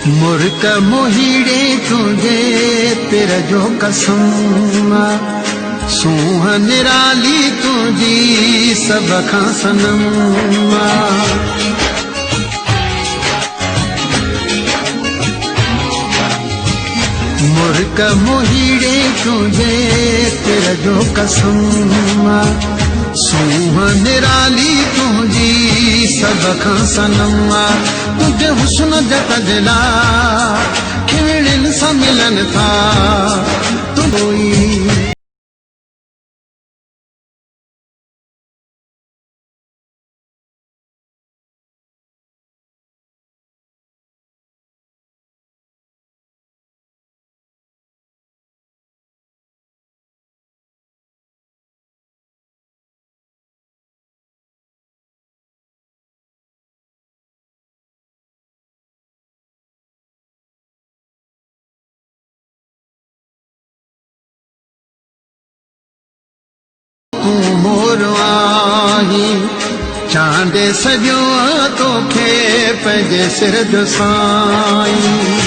मुर्क मोहीड़े तुझे पिर जो कसम सूह निराली तुझी सब खां सनम मुर्क मोहीड़े तुझे पिर जो कसम सूह निराली तुझी सब खां सनम तुझे हुस्न जतजला खिड़िन सा मिलन था तू मोर आही चांदे सजो तोखे पंहिंजे सिर जो साईं